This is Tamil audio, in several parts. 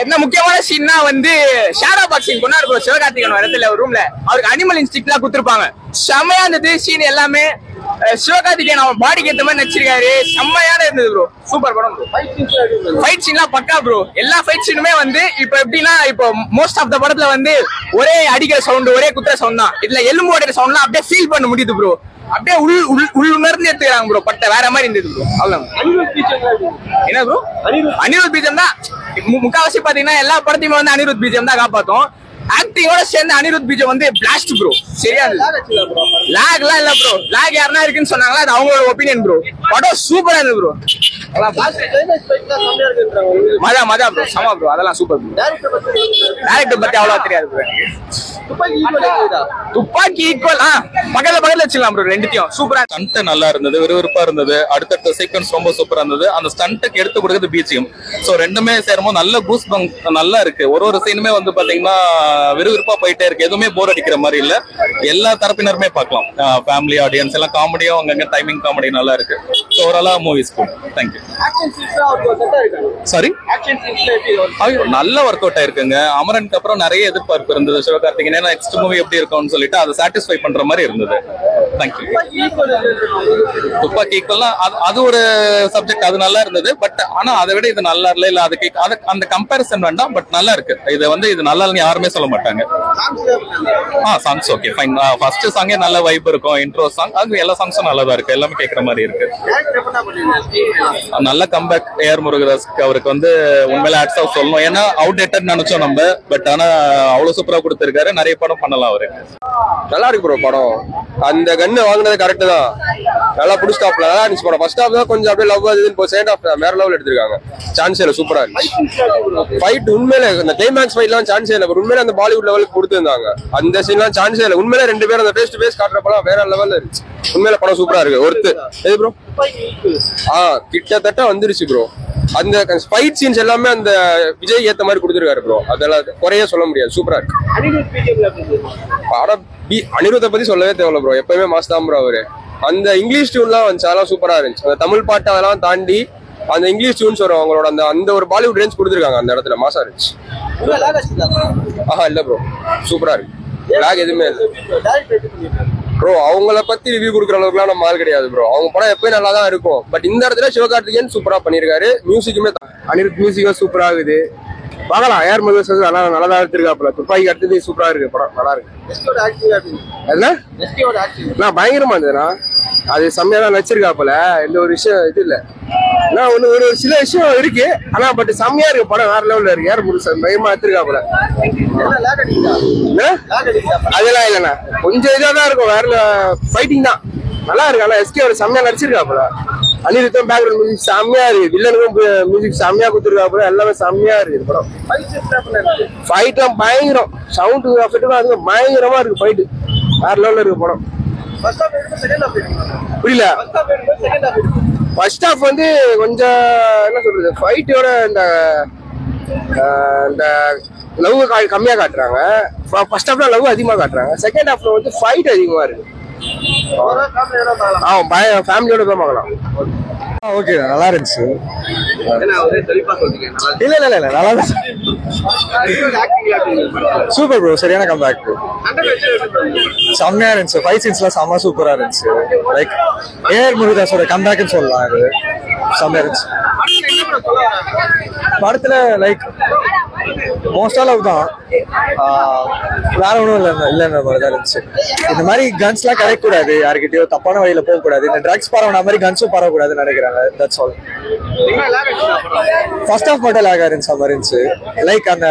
என்ன முக்கியமான சீன்னா வந்து ஷேடோ பாக்ஸிங் கொண்டாடு ப்ரோ. சிவகார்த்திகேயன் வரதுல ஒரு ரூம்ல அவருக்கு அனிமல் இன்ஸ்டிக்ட்லாம் கொடுத்துருப்பாங்க. செம்மையா இருந்தது சீன் எல்லாமே. சிவகார்த்திகேயன் அவன் பாடிக்கு ஏற்ற மாதிரி நடிச்சிருக்காரு. செம்மையான இருந்தது ப்ரோ. சூப்பர் படம் ப்ரோ. ஃபைட் சீன்லாம் பக்கா ப்ரோ. எல்லா ஃபைட் சீனுமே வந்து இப்ப எப்படின்னா இப்போ மோஸ்ட் ஆஃப் த படத்துல வந்து ஒரே அடிக்கிற சவுண்ட் ஒரே குத்துற சவுண்ட் தான். இதுல எலும்பு ஓடுற சவுண்ட்லாம் அப்படியே ஃபீல் பண்ண முடியுது ப்ரோ. அப்படியே உணர்ந்து எடுத்துக்கிறாங்க ப்ரோ. பட்ட வேற மாதிரி இருந்தது ப்ரோ. அவ்வளவு என்ன ப்ரோ அனிருத் பீஜம் தான் முக்காவாசி பாத்தீங்கன்னா எல்லா படத்தையுமே வந்து அனிருத் பீஜம் தான் காப்பாத்தும். ஆக்டிங்கோட சேர்ந்து அனிருத் பீஜம் வந்து பிளாஸ்ட் ப்ரோ. சரியா லாக்லாம் இல்ல ப்ரோ. லாக் யாருன்னா இருக்குன்னு சொன்னாங்களா அது அவங்களோட ஒப்பீனியன் ப்ரோ. படம் சூப்பரா இருந்தது ப்ரோ. மஜா ப்ரோ. சமா ப்ரோ. அதெல்லாம் சூப்பர் ப்ரோ. டைரக்டர் பத்தி அவ்வளவா தெரியாது ப்ரோ. துப்பாக்கி ஈக்குவல் பக்கத்துல வச்சுக்கலாம் ப்ரோ. ரெண்டுத்தையும் சூப்பரா. ஸ்டண்ட் நல்லா இருந்தது, விறுவிறுப்பா இருந்தது. அடுத்தடுத்த சீக்வன்ஸ் ரொம்ப சூப்பரா இருந்தது. அந்த ஸ்டண்ட்டுக்கு எடுத்து கொடுக்குறது பிஜிஎம். சோ ரெண்டுமே சேரும்போது நல்ல கூஸ் பங்க் நல்லா இருக்கு. ஒரு சீனுமே வந்து பாத்தீங்கன்னா விறுவிறுப்பா போயிட்டே இருக்கு. எதுவுமே போர் அடிக்கிற மாதிரி இல்ல. எல்லா தரப்பினருமே பார்க்கலாம். ஃபேமிலி ஆடியன்ஸ் எல்லாம் காமெடியும் அங்கங்க டைமிங் காமெடி நல்லா இருக்கு. ஸோ ஓவராலா மூவிஸ் குட். தேங்க்யூ. சாரி நல்ல ஒர்க் அவுட் ஆயிருக்குங்க. அமரனுக்கு அப்புறம் நிறைய எதிர்பார்ப்பு இருந்தது சிவகார்த்திகேயன். நெக்ஸ்ட் மூவி எப்படி இருக்கும்னு சொல்லிட்டு அதை சாட்டிஸ்ஃபை பண்ற மாதிரி இருந்தது. தேங்க்யூ. துப்பாக்கி ஈக்குவல்னா அது ஒரு சப்ஜெக்ட். அது நல்லா இருந்தது. பட் ஆனா அதை விட இது நல்லா இல்ல. அதுக்கு அந்த கம்பேரிசன் வேண்டாம். பட் நல்லா இருக்கு. இது நல்லா இல்லைன்னு யாருமே சொல்ல மாட்டாங்க. Songs okay fine. ஃபர்ஸ்ட் சாங்கே நல்ல வைப் இருக்கும். இன்ட்ரோ சாங் அது எல்லா சாங்ஸும் நல்லா தான் இருக்கு. எல்லாமே கேட்கற மாதிரி இருக்கு. நல்ல கம்பேக் ஏஆர் முருகதாஸ்க்கு. அவருக்கு வந்து உண்மையில ஹேட்ஸ் ஆஃப் சொல்லணும். ஏன்னா அவுடேட்டட் நினைச்சோம் நம்ம. பட் ஆனா அவ்வளவு சூப்பரா கொடுத்திருக்காரு. நிறைய படம் பண்ணலாம் அவரு. நல்லா இருக்கு ப்ரோ படம். அந்த கன்னு வாங்கினது கரெக்ட் தான். நல்லா புடிஸ்டாப்ல நல்லா இருந்துச்சு படம். ஃபர்ஸ்ட் ஹாஃப் தான் கொஞ்சம் அப்படியே லவ் ஆகுது. இப்போ செகண்ட் ஹாஃப் வேற லெவல் எடுத்திருக்காங்க. சான்ஸ் இல்ல. சூப்பரா இருக்கு ஃபைட். உண்மையில இந்த கிளைமேக்ஸ் ஃபைட்லாம் சான்ஸ் இல்ல. உண்மையில அந்த பாலிவுட் லெவலுக்கு கொடுத்துருந்தாங்க. அந்த சீன்லாம் சான்ஸே இல்ல. உண்மையில ரெண்டு பேரும் அந்த ஃபேஸ் டு ஃபேஸ் காட்டுறப்பலாம் வேற லெவல்ல இருந்துச்சு. உண்மையில படம் சூப்பரா இருக்கு. ஒருத்து எது ப்ரோ கிட்டத்தட்ட வந்துருச்சு ப்ரோ. அந்த ஃபைட் சீன்ஸ் எல்லாமே அந்த விஜய் ஏத்த மாதிரி கொடுத்துருக்காரு ப்ரோ. அதெல்லாம் குறைய சொல்ல முடியாது. சூப்பரா இருக்கு. அனிருத்தை பத்தி சொல்லவே தேவையில்ல ப்ரோ. எப்பயுமே மாஸ் தான் ப்ரோ அவரு. அந்த இங்கிலீஷ் டியூன்லாம் வந்துச்சு. அதெல்லாம் சூப்பரா இருந்துச்சு. அந்த தமிழ் பாட்டு அதெல்லாம் தாண்டி அந்த இங்கிலீஷ் டியூன்ஸ் வரும். அவங்களோட அந்த ஒரு பாலிவுட் ரேஞ்ச் கொடுத்துருக்காங்க. அந்த இடத்துல மாசா இருந்துச்சு. இல்ல ப்ரோ சூப்பரா இருக்கு. லாக் எதுவுமே இல்லை ப்ரோ. அவங்கள பத்தி ரிவ்யூ கொடுக்குற அளவுக்குலாம் நம்ம ஆள் கிடையாது ப்ரோ. அவங்க படம் எப்பயும் நல்லா தான் இருக்கும். பட் இந்த இடத்துல சிவகார்த்திகேயன் சூப்பரா பண்ணிருக்காரு. மியூசிக்குமே அனிருத் மியூசிக்கும் சூப்பரா இருக்குது. பார்க்கலாம். ஏஆர் முருகதாஸ் நல்லா தான் எடுத்திருக்காப்புல. துப்பாக்கி அடுத்தது சூப்பரா இருக்கு படம். நல்லா இருக்கு. பயங்கரமா இருந்ததுண்ணா. அது செம்மையா தான் நடிச்சிருக்காப்புல. எந்த ஒரு விஷயம் இது இல்ல. ஒரு சில விஷயம் இருக்கு. ஆனா பட் செம்மையா இருக்கு படம். வேற லெவல்ல இருக்கு. ஏஆர் முருகதாஸ் பயமா எடுத்திருக்காப்புல. அதெல்லாம் இல்லண்ணா. கொஞ்சம் இதா தான் இருக்கும். வேற ஃபைட்டிங் தான் நல்லா இருக்கு. ஆனா எஸ்கே அவர் செம்மையா நடிச்சிருக்காப்புல. அனிருத்தும் பேக்ரவுண்ட் மியூசிக் செம்மையா இருக்கு. வில்லனுக்கும் மியூசிக் செம்மையா கொடுத்துருக்காப்புல. எல்லாமே செம்மையா இருக்கு படம். ஃபைட்லாம் பயங்கரம். சவுண்ட் எஃபெக்ட் அது பயங்கரமா இருக்கு. ஃபைட் வேற லெவல்ல இருக்கு படம். புரியல. ஃபர்ஸ்ட் ஹாஃப் வந்து கொஞ்சம் என்ன சொல்றது ஃபைட்டோட இந்த லவ் கம்மியா காட்டுறாங்க. ஃபர்ஸ்ட் ஹாஃப்ல லவ் அதிகமா காட்டுறாங்க. செகண்ட் ஹாஃப்ல வந்து ஃபைட் அதிகமா இருக்கு. ஃபேமிலியோட தான் பார்க்கலாம். ஓகே நல்லா இருந்துச்சு. இல்ல நல்லா சூப்பர் ப்ரோ. சரியான கம்பேக். செம்மையா இருந்துச்சு. ஃபைட் சீன்ஸ்லாம் செம்ம சூப்பரா இருந்துச்சு. லைக் ஏஆர் முருகதாஸோட கம்பேக்னு சொல்லலாம். இது செம்மையா இருந்துச்சு. படத்துல லைக் மோஸ்ட் ஆல் தான் வேற ஒன்றும் இல்லைன்ற மாதிரி தான் இருந்துச்சு. இந்த மாதிரி கன்ஸ் எல்லாம் கிடைக்க கூடாது. யாருக்கிட்டயோ தப்பான வழியில போக கூடாது. இந்த ட்ரக்ஸ் பரவன மாதிரி கன்ஸும் பரவக்கூடாதுன்னு நினைக்கிறாங்க. That's all. ஃபர்ஸ்ட் ஹாஃப் மட்டும் லாக் இருந்துச்சு மாதிரி இருந்துச்சு. லைக் அந்த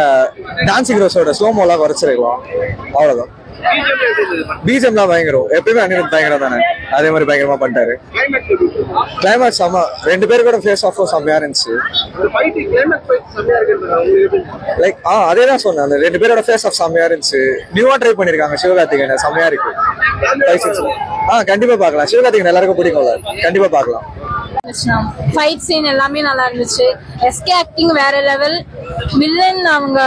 டான்சிங் ரோஸோட ஸ்லோமோலாம் குறைச்சிருக்கலாம். அவ்வளவுதான். பிஜிஎம்லாம் பயங்கரம். எப்பயுமே அனிருத் பயங்கரம் தானே. அதே மாதிரி பயங்கரமா பண்ணிட்டாரு. கிளைமேக்ஸ் செம்ம. ரெண்டு பேரு கூட ஃபேஸ் ஆஃப் செம்மையா இருந்துச்சு. லைக் அதேதான் சொன்னேன். அந்த ரெண்டு பேரோட ஃபேஸ் ஆஃப் செம்மையா இருந்துச்சு. நியூவா ட்ரை பண்ணிருக்காங்க சிவகார்த்திகேயன். செம்மையா இருக்கு. கண்டிப்பா பார்க்கலாம். சிவகார்த்திகேயன் எல்லாருக்கும் பிடிக்கும்ல. கண்டிப்பா பார்க்கலாம். ஃபைட் சீன் எல்லாமே நல்லா இருந்துச்சு. எஸ்கே ஆக்டிங் வேற லெவல். வில்லன் அவங்க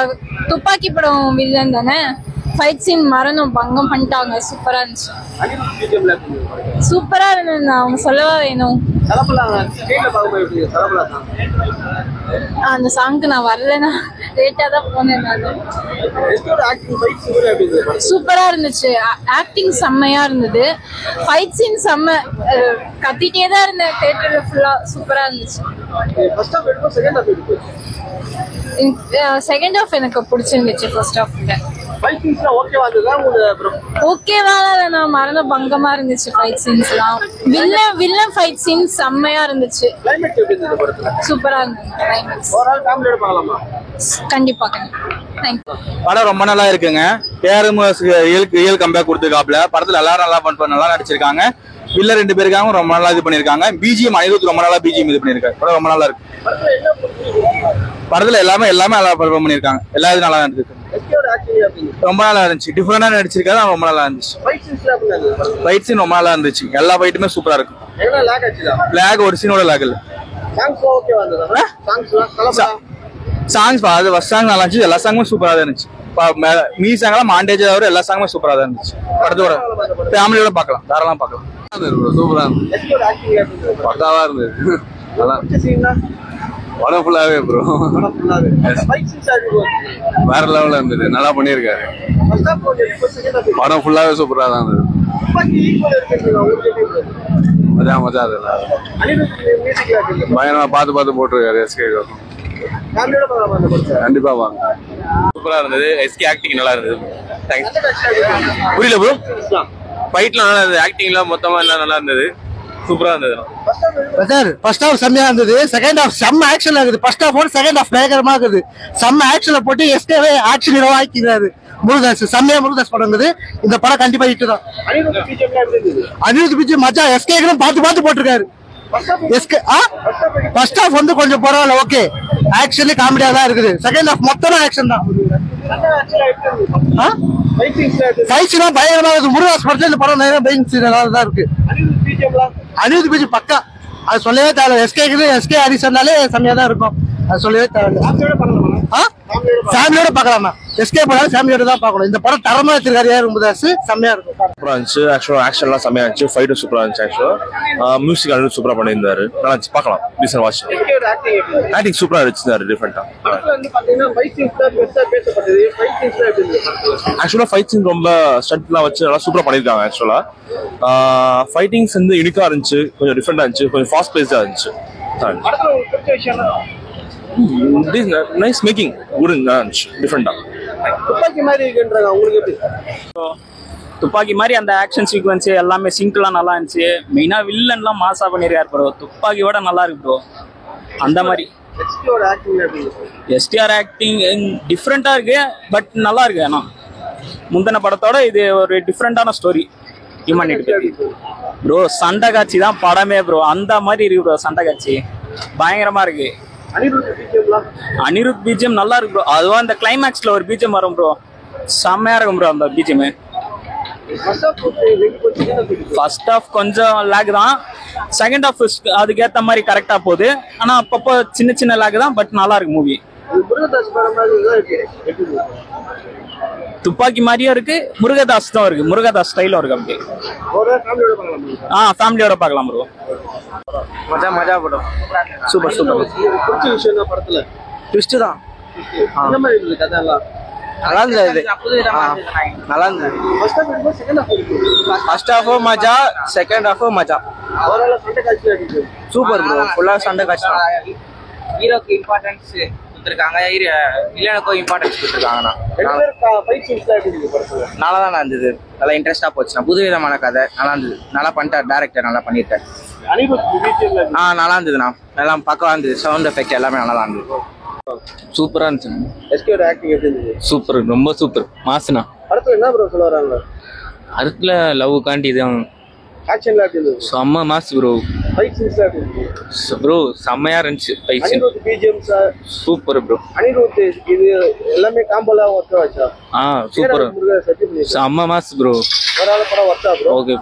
துப்பாக்கி படம் வில்லன் தானே. ஃபைட் சீன் மரணம் பங்கம் பண்ணிட்டாங்க. சூப்பரா இருந்துச்சு. சூப்பரா இருந்தது. அவங்க சொல்லவா வேணும். அந்த சாங்க்கு நான் வரலன்னா லேட்டா தான் போனேன். சூப்பரா இருந்துச்சு. ஆக்டிங் செம்மையா இருந்தது. ஃபைட் சீன் செம்ம. கத்திட்டே தான் இருந்தேன் தியேட்டர்ல ஃபுல்லா. சூப்பரா இருந்துச்சு. செகண்ட் ஹாஃப் எனக்கு பிடிச்சிருந்துச்சு. ஃபர்ஸ்ட் ஹாஃப் ஓகேவா நான் மரண பங்கமா இருந்துச்சு. ஃபைட் சீன்ஸ்லாம் வில்லன் ஃபைட் சீன்ஸ் செம்மையா இருந்துச்சு. சூப்பரா இருந்துச்சு. கண்டிப்பா படம் ரொம்ப நல்லா இருக்குங்க. ஏஆர் கம்பேக் கொடுத்துருக்காப்ல. படத்துல எல்லாரும் நல்லா நடிச்சிருக்காங்க. வில்ல 2 பேர் இருக்காங்க, ரொம்ப நல்லா இது பண்ணிருக்காங்க. பிஜிஎம் அனிருத் ரொம்ப நல்லா பிஜிஎம் இது பண்ணிருக்காரு. படம் ரொம்ப நல்லா இருக்கு. படத்துல எல்லாமே நல்லா பெர்ஃபார்ம் பண்ணிருக்காங்க. எல்லா இது நல்லா இருந்துச்சு. ரொம்ப நல்லா இருந்துச்சு. டிஃபரெண்டா நடிச்சிருக்காரு. ரொம்ப நல்லா இருந்துச்சு. ஃபைட் சீன் ரொம்ப நல்லா இருந்துச்சு. எல்லா ஃபைட்டுமே சூப்பரா இருக்கு. லேக் ஒரு சீனோட லேக் இல்ல. சாங்ஸ் அது ஃபர்ஸ்ட் சாங் நல்லா இருந்துச்சு. எல்லா சாங்குமே சூப்பரா தான் இருந்துச்சு. மீ சாங்லாம் மாண்டேஜ் தவிர எல்லா சாங்குமே சூப்பரா தான் இருந்துச்சு. படத்தோட ஃபேமிலியோட பார்க்கலாம், தாராளமா பார்க்கலாம். சூப்பரா இருந்துச்சு. பக்காவா இருந்தது. நல்லா படம் ஃபுல்லாவே ப்ரோ வேற லெவல்ல இருந்தது. நல்லா பண்ணிருக்காரு. படம் ஃபுல்லாவே சூப்பரா தான் இருந்தது. மஜா அதெல்லாம் பயணமா பார்த்து போட்டிருக்காரு. எஸ்கே கண்டிப்பா வாங்க. சூப்பரா இருந்தது. எஸ்கே ஆக்டிங் நல்லா இருந்தது. புரியல ப்ரோ. ஃபைட்லாம் நல்லா இருந்தது. ஆக்டிங்லாம் மொத்தமா எல்லாம் நல்லா இருந்தது. சூப்பரா இருந்தது. ஃபர்ஸ்ட் ஹாஃப் செம்மையா இருந்தது. செகண்ட் ஹாஃப் செம்ம ஆக்ஷன்ல இருக்குது. ஃபர்ஸ்ட் ஹாஃப் செகண்ட் ஹாஃப் பயங்கரமா இருக்குது. செம்ம ஆக்ஷன்ல போட்டு எஸ்கேவே ஆக்ஷன் ஹீரோ ஆக்கிக்கிறாரு. முருகதாஸ் செம்மையா முருகதாஸ் படம் இருக்குது. இந்த படம் கண்டிப்பா ஹிட் தான். அனிருத் பிஜிஎம் மச்சா எஸ்கேக்கும் பார்த்து போட்டிருக்காரு. ஃபர்ஸ்ட் ஹாஃப் கொஞ்சம் பரவாயில்ல, ஓகே. ஆக்ஷன்ல காமெடியா தான் இருக்குது. செகண்ட் ஹாஃப் மொத்தமா ஆக்ஷன் தான். ஃபைட் சீன் பயங்கரமா இருக்கு. முருகதாஸ் படத்துல இந்த படம் நிறைய பைக் சீன் நல்லா தான் இருக்கு. அனிருத் பிஜி பக்கா. அது சொல்லவே தேவை. எஸ்கே ஹரிசன்னாலே செம்மையா தான் இருக்கும். அது சொல்லவே தேவை. ஃபேமிலியோட பார்க்கலாமா? எஸ்கே படம் ஃபேமிலியோட தான் பார்க்கணும். இந்த படம் தரமா வச்சிருக்காரு ஏஆர் முருகதாஸ். செம்மையா இருக்கும். சூப்பரா இருந்துச்சு. ஆக்சுவலா ஆக்ஷன்லாம் செம்மையா இருந்துச்சு. ஃபைட்டும் சூப்பரா இருந்துச்சு. ஆக்சுவலா மியூசிக் அனிருத் சூப்பரா பண்ணியிருந்தாரு. நல்லா இருந்துச்சு. பார்க்கலாம். Descent watch. ஆக்டிங் சூப்பரா இருந்துச்சு. டிஃபரெண்டா ஆக்சுவலா ஃபைட் சீன் ரொம்ப ஸ்டண்ட்லாம் வச்சு நல்லா சூப்பரா பண்ணிருக்காங்க. ஆக்சுவலா ஃபைட்டிங்ஸ் யூனிக்கா இருந்துச்சு. கொஞ்சம் டிஃபரெண்டா இருந்துச்சு. கொஞ்சம் ஃபாஸ்ட் பேஸ்டா இருந்துச்சு. நைஸ் மேக்கிங் குட் இருந்துச்சு. டிஃபரெண்டா துப்பாக்கி மாதிரி அந்த ஆக்ஷன் சீக்வன்ஸ் எல்லாமே சிங்க்லாம் நல்லா இருந்துச்சு. மெயினா வில்லன்லாம் மாசா பண்ணிருக்காரு ப்ரோ. துப்பாக்கியோட நல்லா இருக்கு ப்ரோ. அந்த மாதிரி எஸ்டிஆர் ஆக்டிங் டிஃப்ரெண்டா இருக்கு. பட் நல்லா இருக்கு. ஆனா முந்தின படத்தோட இது ஒரு டிஃப்ரெண்டான ஸ்டோரி. Humanity bro. சண்டை காட்சி தான் படமே ப்ரோ. அந்த மாதிரி இருக்கு ப்ரோ. சண்டை காட்சி பயங்கரமா இருக்கு. அனிருத் பிஜிஎம் நல்லா இருக்கு ப்ரோ. அதுவா இந்த கிளைமேக்ஸ்ல ஒரு பிஜிஎம் வரும் ப்ரோ. செம்மையா இருக்கும் ப்ரோ அந்த பிஜிஎம். ஃபர்ஸ்ட் ஹாஃப் கொஞ்சம் லேக் தான். செகண்ட் ஹாஃப் அதுக்கேற்ற மாதிரி கரெக்டா போகுது. ஆனா அப்பப்போ சின்ன லேக் தான். பட் நல்லா இருக்கு மூவி. துப்பாக்கி மாதிரியும் இருக்கு. முருகதாஸ் தான் இருக்கு. முருகதாஸ் ஸ்டைலும் இருக்கு. அப்படி ஃபேமிலியோட பார்க்கலாம் ப்ரோ. மஜா படம். சூப்பர் ட்விஸ்ட் தான். நல்லா இருந்தது. நல்லா இருந்தது. ஃபர்ஸ்ட் ஹாஃப் மஜா, செகண்ட் ஹாஃப் மஜா. Super bro. ஃபுல்லா சண்டை காட்சி. ஹீரோக்கு இம்பார்ட்டன்ஸ் கொடுத்துருக்காங்க. வில்லனுக்கும் இம்பார்ட்டன்ஸ் கொடுத்துருக்காங்கண்ணா. நல்லா தான் இருந்தது. நல்லா இன்ட்ரெஸ்டா போச்சுண்ணா. புது விதமான கதை நல்லா இருந்தது. நல்லா பண்ணிட்டார் டைரக்டர். நல்லா பண்ணிட்டார். நல்லா இருந்ததுண்ணா. எல்லாம் பக்கவா இருந்தது. சவுண்ட் எஃபெக்ட் எல்லாமே நல்லா இருந்தது. சூப்பரா இருந்துச்சு. சூப்பர். ரொம்ப சூப்பர். மாசுனா அடுத்துல லவ் காண்டி தான் செம்ம மாசு ப்ரோ. ப்ரோ செம்மையா இருந்துச்சு. Super bro. சூப்பர். செம்ம மாசு ப்ரோ. ஓகே.